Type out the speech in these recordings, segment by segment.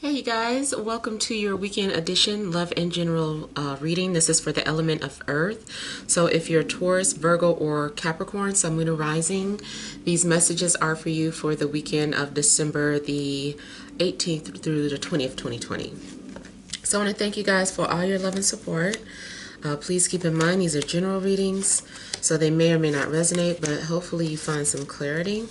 Hey you guys, welcome to your weekend edition love and general reading. This is for the element of earth. So if you're Taurus, Virgo, or Capricorn, Sun, Moon, or Rising, these messages are for you for the weekend of December the 18th through the 20th, 2020. So I want to thank you guys for all your love and support. Please keep in mind these are general readings, so they may or may not resonate, but hopefully you find some clarity.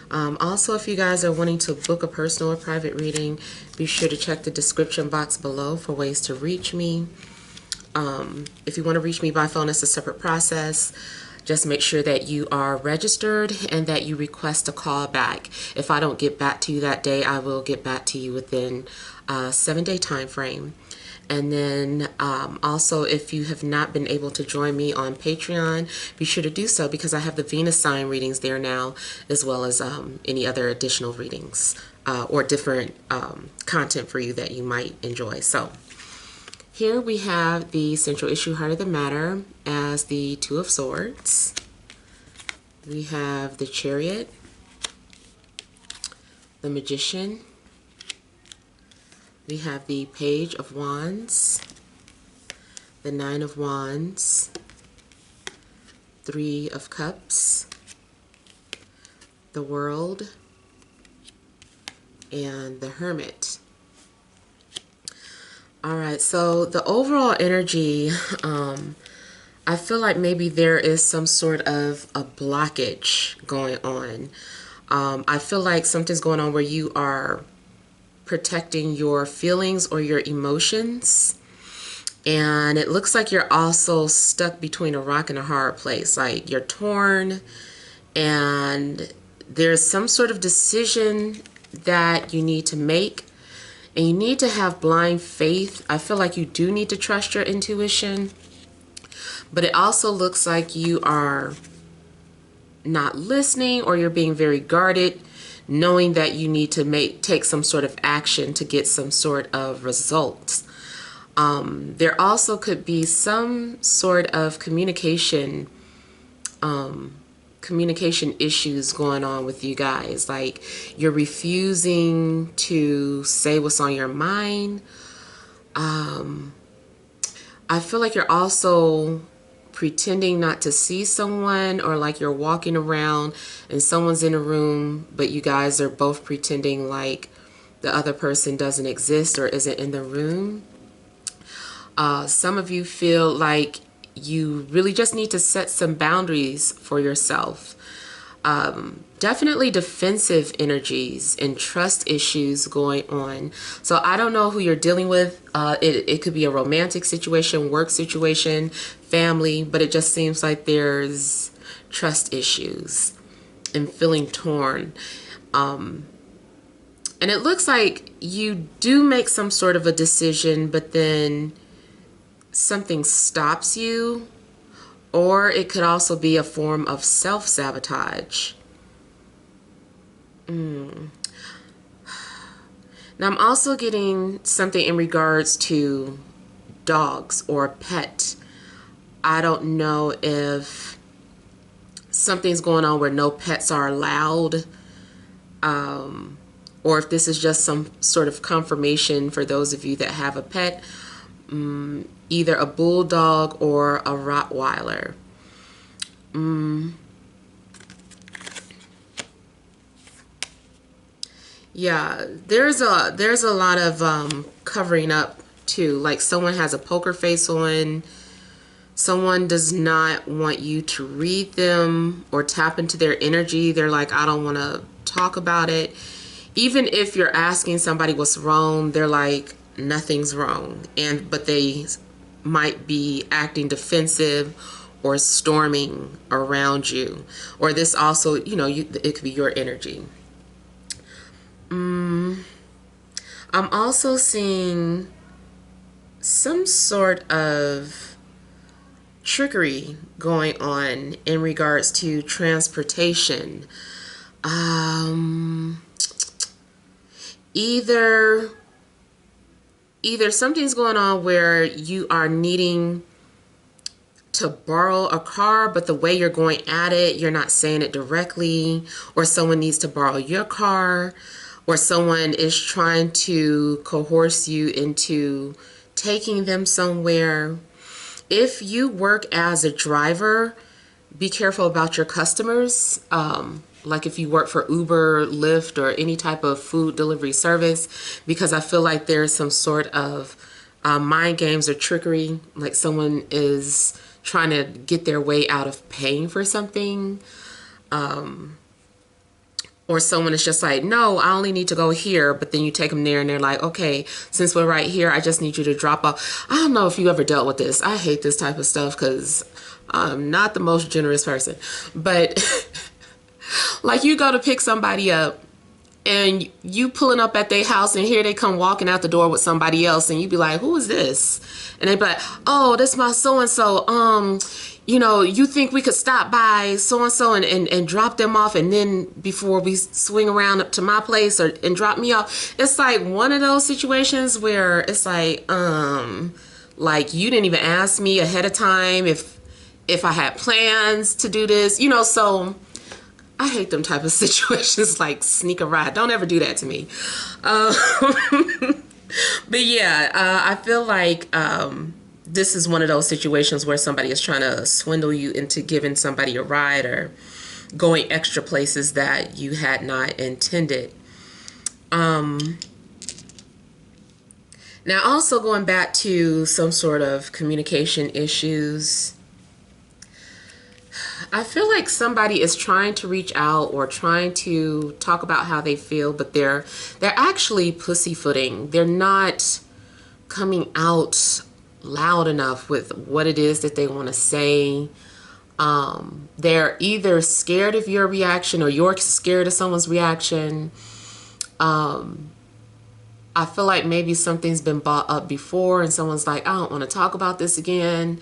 Also, if you guys are wanting to book a personal or private reading, be sure to check the description box below for ways to reach me. If you want to reach me by phone, it's a separate process. Just make sure that you are registered and that you request a call back. If I don't get back to you that day, I will get back to you within a 7-day time frame. And then also, if you have not been able to join me on Patreon, be sure to do so because I have the Venus sign readings there now, as well as any other additional readings or different content for you that you might enjoy. So here we have the central issue, heart of the matter, as the Two of Swords. We have the Chariot, the Magician. We have the Page of Wands, the Nine of Wands, Three of Cups, the World, and the Hermit. Alright, so the overall energy, I feel like maybe there is some sort of a blockage going on. I feel like something's going on where you are protecting your feelings or your emotions, and it looks like you're also stuck between a rock and a hard place. Like you're torn and there's some sort of decision that you need to make, and you need to have blind faith. I feel like you do need to trust your intuition, but it also looks like you are not listening, or you're being very guarded, knowing that you need to take some sort of action to get some sort of results. There also could be some sort of communication issues going on with you guys. Like you're refusing to say what's on your mind. I feel like you're also pretending not to see someone, or like you're walking around and someone's in a room, but you guys are both pretending like the other person doesn't exist or isn't in the room. Some of you feel like you really just need to set some boundaries for yourself. Definitely defensive energies and trust issues going on. So I don't know who you're dealing with. It could be a romantic situation, work situation, family, but it just seems like there's trust issues and feeling torn. And it looks like you do make some sort of a decision, but then something stops you, or it could also be a form of self-sabotage. Now I'm also getting something in regards to dogs or a pet. I don't know if something's going on where no pets are allowed, or if this is just some sort of confirmation for those of you that have a pet, either a bulldog or a Rottweiler. Yeah, there's a lot of covering up too. Like someone has a poker face on. Someone does not want you to read them or tap into their energy. They're like, I don't want to talk about it. Even if you're asking somebody what's wrong, they're like, nothing's wrong. But they might be acting defensive or storming around you. Or this also, it could be your energy. I'm also seeing some sort of trickery going on in regards to transportation. Either something's going on where you are needing to borrow a car, but the way you're going at it, you're not saying it directly, or someone needs to borrow your car, or someone is trying to coerce you into taking them somewhere. If you work as a driver, be careful about your customers. Like if you work for Uber, Lyft, or any type of food delivery service, because I feel like there's some sort of mind games or trickery, like someone is trying to get their way out of paying for something. Or someone is just like, no, I only need to go here. But then you take them there and they're like, okay, since we're right here, I just need you to drop off. I don't know if you ever dealt with this. I hate this type of stuff because I'm not the most generous person. But like you go to pick somebody up and you pulling up at their house and here they come walking out the door with somebody else. And you be like, who is this? And they be like, oh, this my so-and-so. You know, you think we could stop by so-and-so and drop them off, and then before we swing around up to my place and drop me off. It's like one of those situations where it's like you didn't even ask me ahead of time if I had plans to do this, you know. So I hate them type of situations, like sneak a ride. Don't ever do that to me. But yeah, I feel like this is one of those situations where somebody is trying to swindle you into giving somebody a ride or going extra places that you had not intended. Now, also going back to some sort of communication issues, I feel like somebody is trying to reach out or trying to talk about how they feel, but they're actually pussyfooting. They're not coming out loud enough with what it is that they want to say. They're either scared of your reaction or you're scared of someone's reaction. I feel like maybe something's been brought up before and someone's like, I don't want to talk about this again.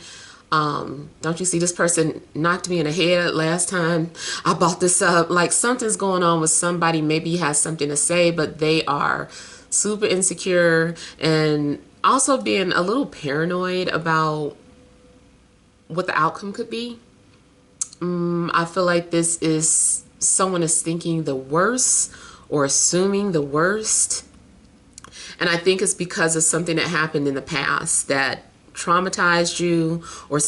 Don't you see this person knocked me in the head last time I brought this up? Like something's going on with somebody. Maybe has something to say, but they are super insecure and also being a little paranoid about what the outcome could be. I feel like this is someone is thinking the worst or assuming the worst. And I think it's because of something that happened in the past that traumatized you, or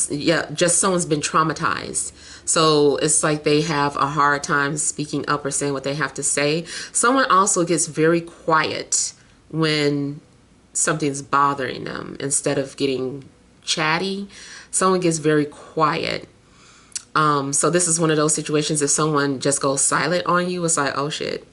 just someone's been traumatized. So it's like they have a hard time speaking up or saying what they have to say. Someone also gets very quiet when something's bothering them. Instead of getting chatty, someone gets very quiet. So this is one of those situations, if someone just goes silent on you, it's like, oh shit,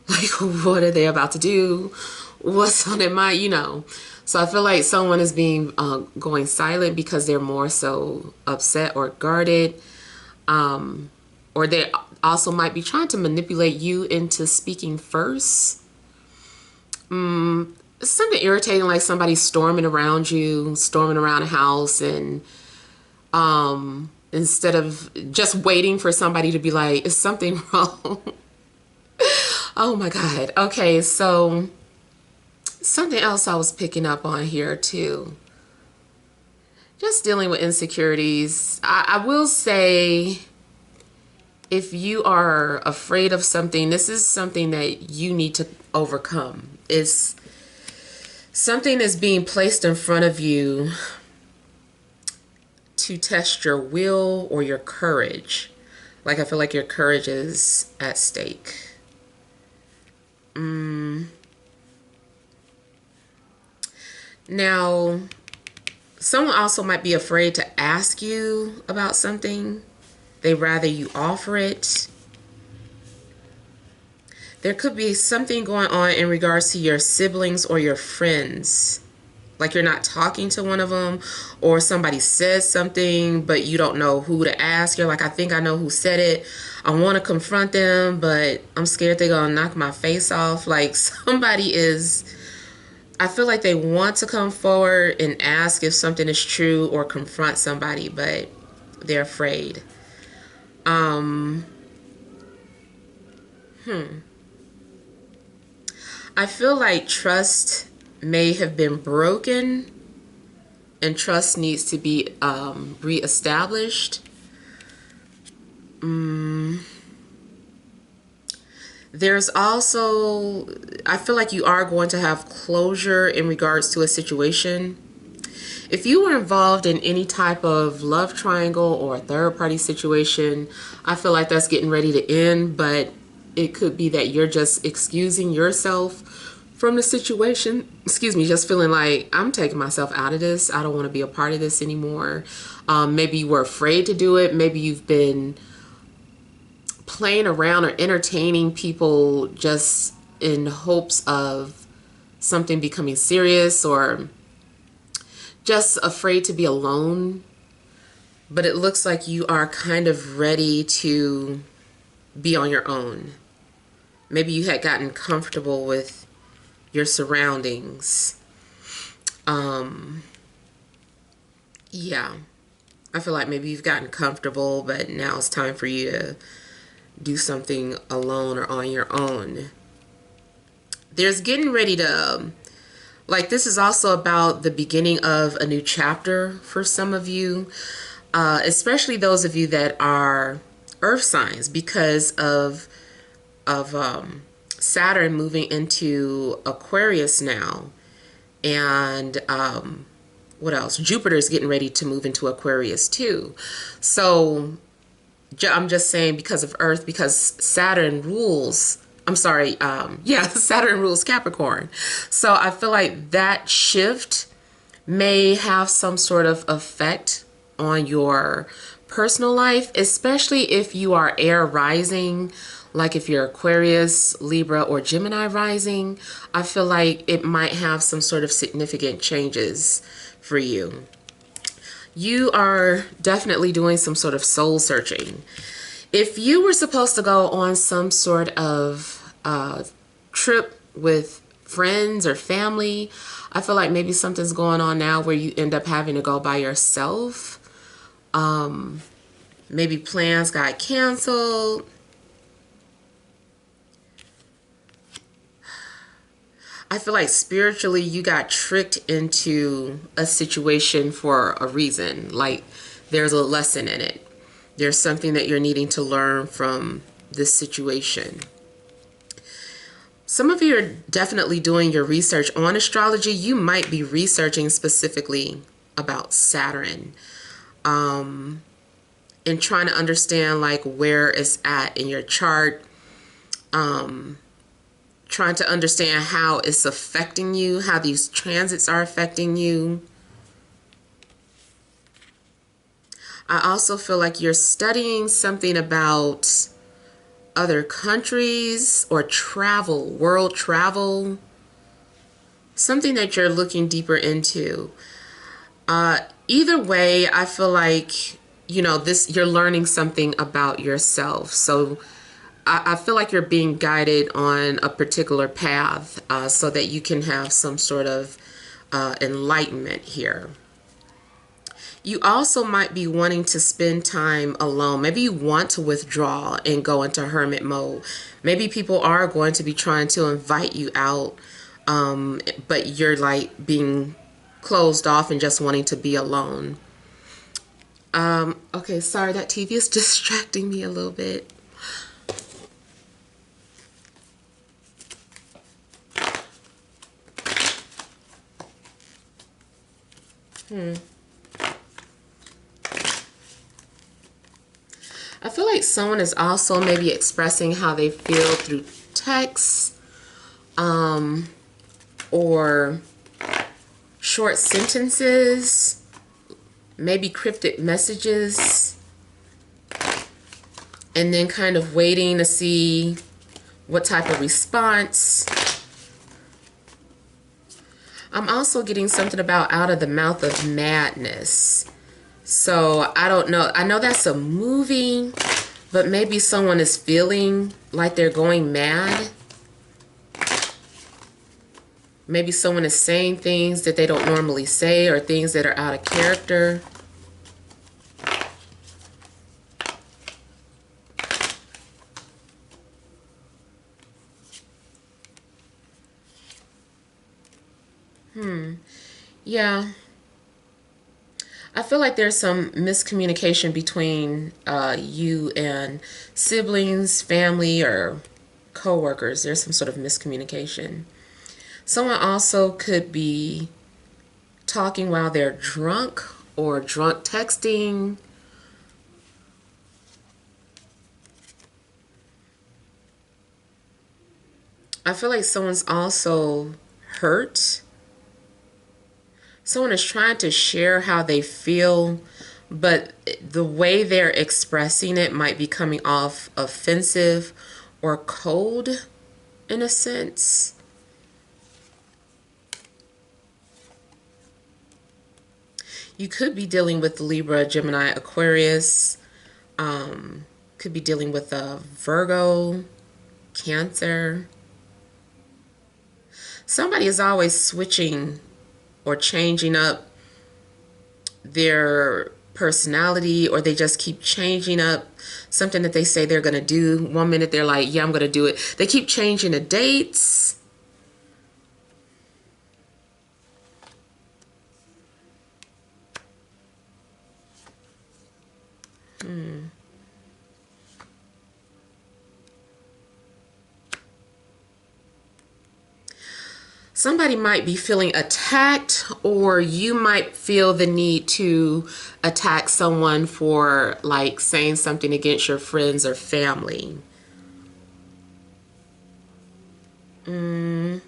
like what are they about to do? What's on their mind, you know? So I feel like someone is being going silent because they're more so upset or guarded, or they also might be trying to manipulate you into speaking first. It's something irritating, like somebody storming around you, storming around a house, and instead of just waiting for somebody to be like, is something wrong? Oh my God. Okay, so something else I was picking up on here too. Just dealing with insecurities. I will say, if you are afraid of something, this is something that you need to overcome. It's something that's being placed in front of you to test your will or your courage. Like I feel like your courage is at stake. Now, someone also might be afraid to ask you about something. They'd rather you offer it. There could be something going on in regards to your siblings or your friends. Like you're not talking to one of them, or somebody says something, but you don't know who to ask. You're like, I think I know who said it. I want to confront them, but I'm scared they're going to knock my face off. Like somebody is, I feel like they want to come forward and ask if something is true or confront somebody, but they're afraid. I feel like trust may have been broken and trust needs to be reestablished. There's also, I feel like you are going to have closure in regards to a situation. If you were involved in any type of love triangle or a third party situation, I feel like that's getting ready to end, but it could be that you're just excusing yourself from the situation. Excuse me, just feeling like I'm taking myself out of this. I don't want to be a part of this anymore. Maybe you were afraid to do it. Maybe you've been playing around or entertaining people just in hopes of something becoming serious, or just afraid to be alone. But it looks like you are kind of ready to be on your own. Maybe you had gotten comfortable with your surroundings. Yeah, I feel like maybe you've gotten comfortable, but now it's time for you to do something alone or on your own. There's getting ready to, like, this is also about the beginning of a new chapter for some of you, especially those of you that are earth signs, because of Saturn moving into Aquarius now. And what else? Jupiter's getting ready to move into Aquarius too. So I'm just saying, because of Earth, because Saturn rules, I'm sorry, yeah, Saturn rules Capricorn. So I feel like that shift may have some sort of effect on your personal life, especially if you are air rising, like if you're Aquarius, Libra, or Gemini rising. I feel like it might have some sort of significant changes for you. You are definitely doing some sort of soul searching. If you were supposed to go on some sort of trip with friends or family, I feel like maybe something's going on now where you end up having to go by yourself. Maybe plans got canceled. I feel like spiritually you got tricked into a situation for a reason. Like there's a lesson in it. There's something that you're needing to learn from this situation. Some of you are definitely doing your research on astrology. You might be researching specifically about Saturn, and trying to understand like where it's at in your chart. Trying to understand how it's affecting you, how these transits are affecting you. I also feel like you're studying something about other countries or travel, world travel, something that you're looking deeper into. Either way, I feel like, you know, you're learning something about yourself. So I feel like you're being guided on a particular path, so that you can have some sort of enlightenment here. You also might be wanting to spend time alone. Maybe you want to withdraw and go into hermit mode. Maybe people are going to be trying to invite you out, but you're like being closed off and just wanting to be alone. Okay, sorry, that TV is distracting me a little bit. I feel like someone is also maybe expressing how they feel through text, or short sentences, maybe cryptic messages, and then kind of waiting to see what type of response. I'm also getting something about out of the mouth of madness. So I don't know. I know that's a movie, but maybe someone is feeling like they're going mad. Maybe someone is saying things that they don't normally say, or things that are out of character. Yeah. I feel like there's some miscommunication between you and siblings, family, or co-workers. There's some sort of miscommunication. Someone also could be talking while they're drunk or drunk texting. I feel like someone's also hurt. Someone is trying to share how they feel, but the way they're expressing it might be coming off offensive or cold in a sense. You could be dealing with Libra, Gemini, Aquarius. Could be dealing with a Virgo, Cancer. Somebody is always switching or changing up their personality, or they just keep changing up something that they say they're going to do. One minute they're like, yeah, I'm going to do it. They keep changing the dates. Somebody might be feeling attacked, or you might feel the need to attack someone for like saying something against your friends or family. I'm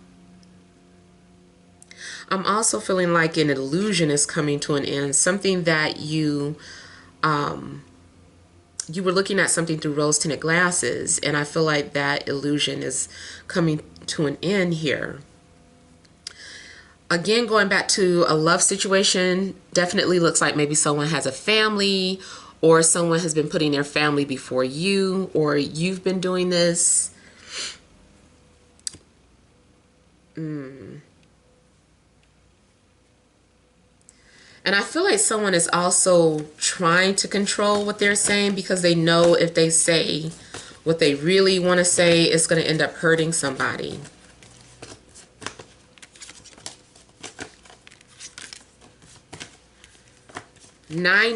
also feeling like an illusion is coming to an end. Something that you were looking at something through rose-tinted glasses, and I feel like that illusion is coming to an end here. Again, going back to a love situation, definitely looks like maybe someone has a family, or someone has been putting their family before you, or you've been doing this. And I feel like someone is also trying to control what they're saying, because they know if they say what they really want to say, it's going to end up hurting somebody. Nine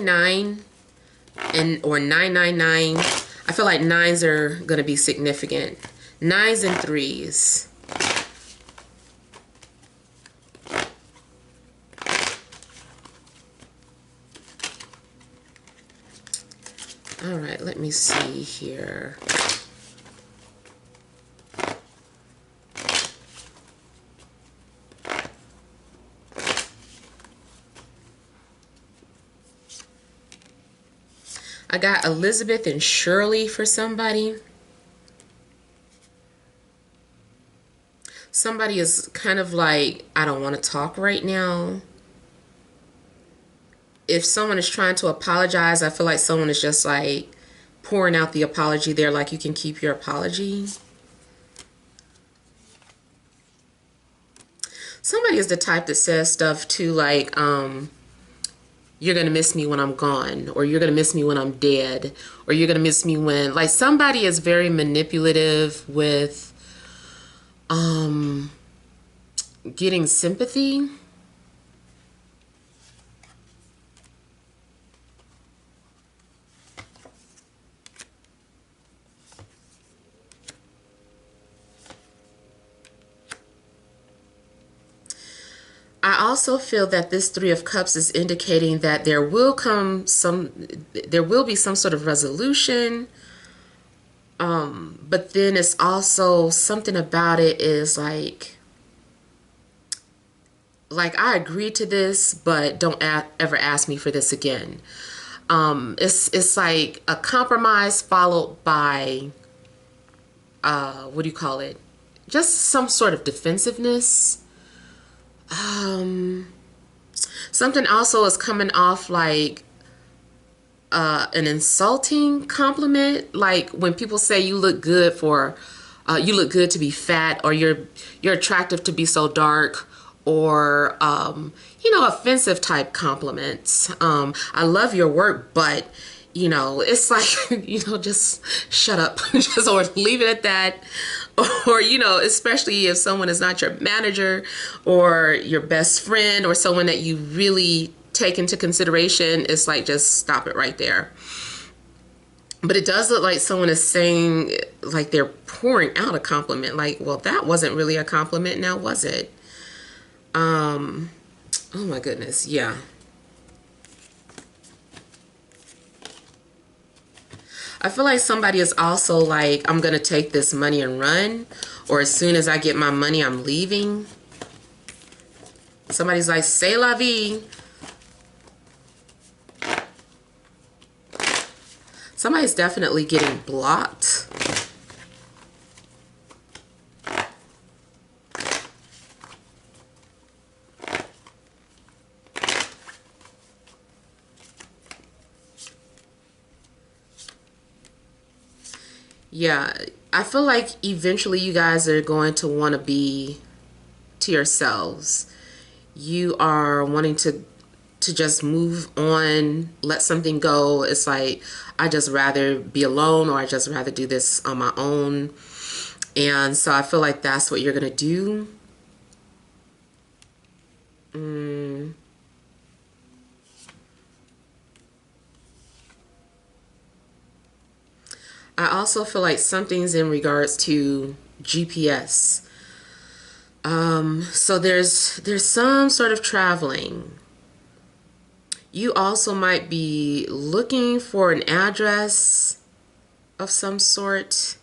or 999. I feel like nines are going to be significant. Nines and threes. All right, let me see here. I got Elizabeth and Shirley for somebody. Somebody is kind of like, I don't want to talk right now. If someone is trying to apologize, I feel like someone is just like pouring out the apology there, like, you can keep your apology. Somebody is the type that says stuff to like, you're going to miss me when I'm gone, or you're going to miss me when I'm dead, or you're going to miss me when, like, somebody is very manipulative with getting sympathy. I also feel that this Three of Cups is indicating that there will be some sort of resolution. But then it's also something about it is like I agreed to this, but don't ever ask me for this again. It's like a compromise followed by what do you call it? Just some sort of defensiveness. Something also is coming off like an insulting compliment, like when people say you look good for you look good to be fat, or you're attractive to be so dark, or you know, offensive type compliments. I love your work, but you know, it's like, you know, just shut up, just, or leave it at that. Or, you know, especially if someone is not your manager or your best friend or someone that you really take into consideration, it's like, just stop it right there. But it does look like someone is saying, like they're pouring out a compliment. Like, well, that wasn't really a compliment now, was it? Oh my goodness, yeah. I feel like somebody is also like, I'm going to take this money and run. Or as soon as I get my money, I'm leaving. Somebody's like, c'est la vie. Somebody's definitely getting blocked. Yeah, I feel like eventually you guys are going to want to be to yourselves. You are wanting to just move on, let something go. It's like, I just rather be alone, or I just rather do this on my own. And so I feel like that's what you're going to do. I also feel like something's in regards to GPS. So there's some sort of traveling. You also might be looking for an address of some sort.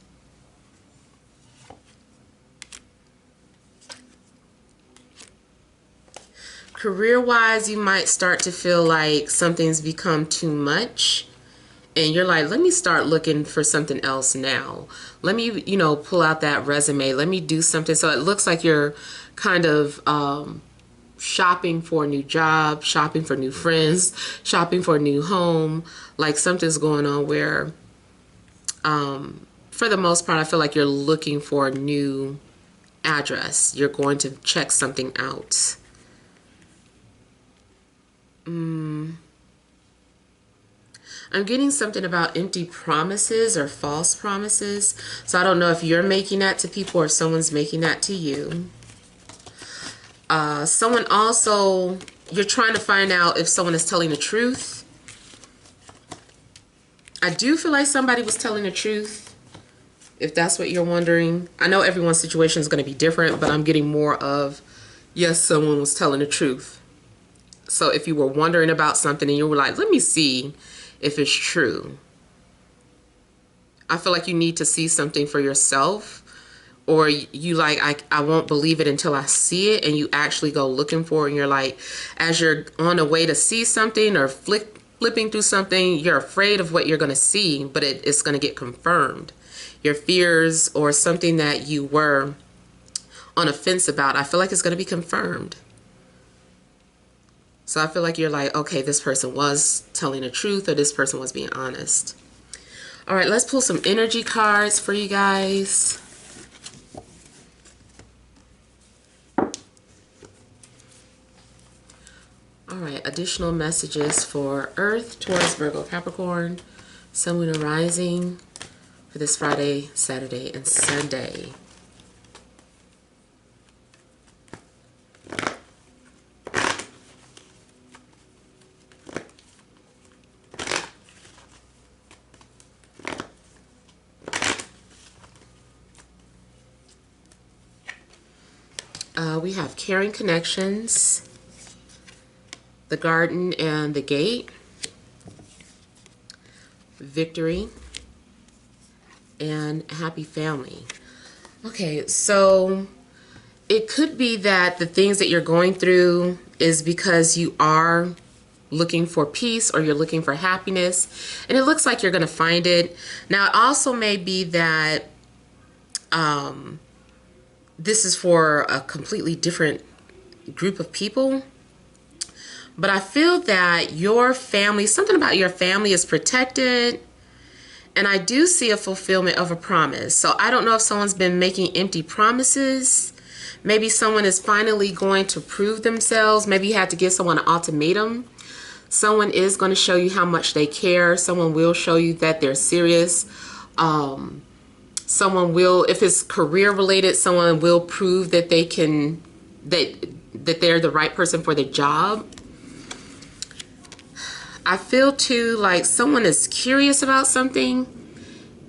Career-wise, you might start to feel like something's become too much. And you're like, let me start looking for something else now. Let me, pull out that resume. Let me do something. So it looks like you're kind of shopping for a new job, shopping for new friends, shopping for a new home. Like something's going on where, for the most part, I feel like you're looking for a new address. You're going to check something out. I'm getting something about empty promises or false promises. So I don't know if you're making that to people or someone's making that to you. Someone also, you're trying to find out if someone is telling the truth. I do feel like somebody was telling the truth, if that's what you're wondering. I know everyone's situation is going to be different, but I'm getting more of, yes, someone was telling the truth. So if you were wondering about something and you were like, let me see if it's true. I feel like you need to see something for yourself, or you like, I won't believe it until I see it, and you actually go looking for it, and you're like, as you're on the way to see something or flipping through something, you're afraid of what you're going to see, but it's going to get confirmed. Your fears or something that you were on a fence about, I feel like it's going to be confirmed. So I feel like you're like, okay, this person was telling the truth, or this person was being honest. All right, let's pull some energy cards for you guys. All right, additional messages for Earth, Taurus, Virgo, Capricorn, Sun, Moon, and Rising for this Friday, Saturday, and Sunday. We have caring connections, the garden and the gate, victory, and happy family. Okay, so it could be that the things that you're going through is because you are looking for peace, or you're looking for happiness, and it looks like you're going to find it. Now, it also may be that this is for a completely different group of people. But I feel that your family, something about your family is protected. And I do see a fulfillment of a promise. So I don't know if someone's been making empty promises. Maybe someone is finally going to prove themselves. Maybe you had to give someone an ultimatum. Someone is going to show you how much they care. Someone will show you that they're serious. Someone will, if it's career related, someone will prove that they can, that they're the right person for the job. I feel too like someone is curious about something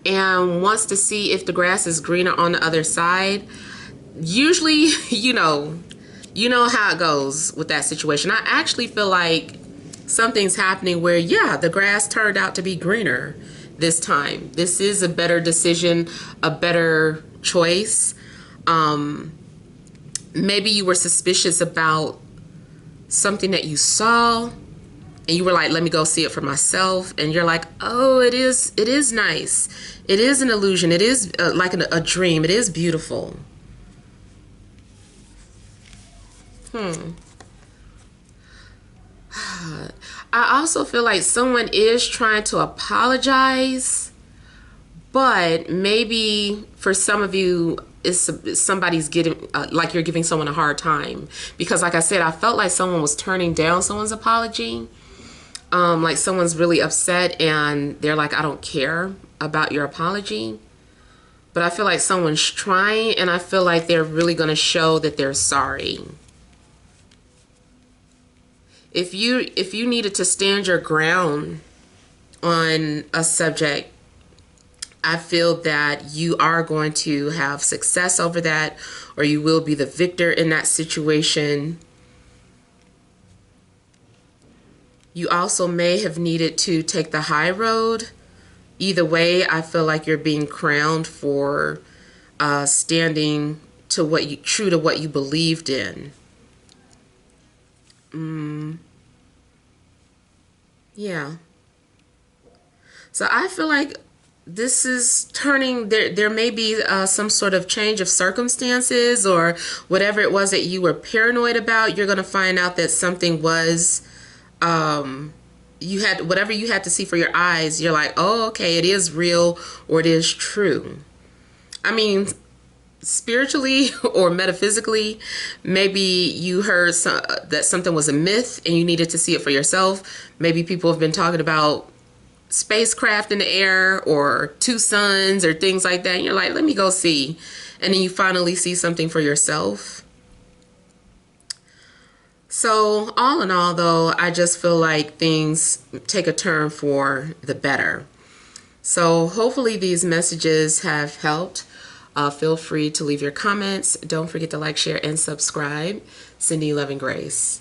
and wants to see if the grass is greener on the other side. Usually, you know how it goes with that situation. I actually feel like something's happening where, yeah, the grass turned out to be greener this time. This is a better decision, a better choice. Maybe you were suspicious about something that you saw and you were like, let me go see it for myself. And you're like, oh, it is nice. It is an illusion. It is like a dream. It is beautiful. I also feel like someone is trying to apologize, but maybe for some of you, somebody's getting like you're giving someone a hard time, because like I said, I felt like someone was turning down someone's apology. Like someone's really upset and they're like, I don't care about your apology. But I feel like someone's trying, and I feel like they're really going to show that they're sorry. If you needed to stand your ground on a subject, I feel that you are going to have success over that, or you will be the victor in that situation. You also may have needed to take the high road. Either way, I feel like you're being crowned for standing to true to what you believed in. Yeah. So I feel like this is turning, there may be some sort of change of circumstances, or whatever it was that you were paranoid about. You're going to find out that something was, whatever you had to see for your eyes, you're like, oh, okay, it is real, or it is true. I mean, spiritually or metaphysically, maybe you heard that something was a myth and you needed to see it for yourself. Maybe people have been talking about spacecraft in the air or two suns or things like that, and you're like, let me go see. And then you finally see something for yourself. So all in all, though, I just feel like things take a turn for the better. So hopefully these messages have helped. Feel free to leave your comments. Don't forget to like, share, and subscribe. Sending you love and grace.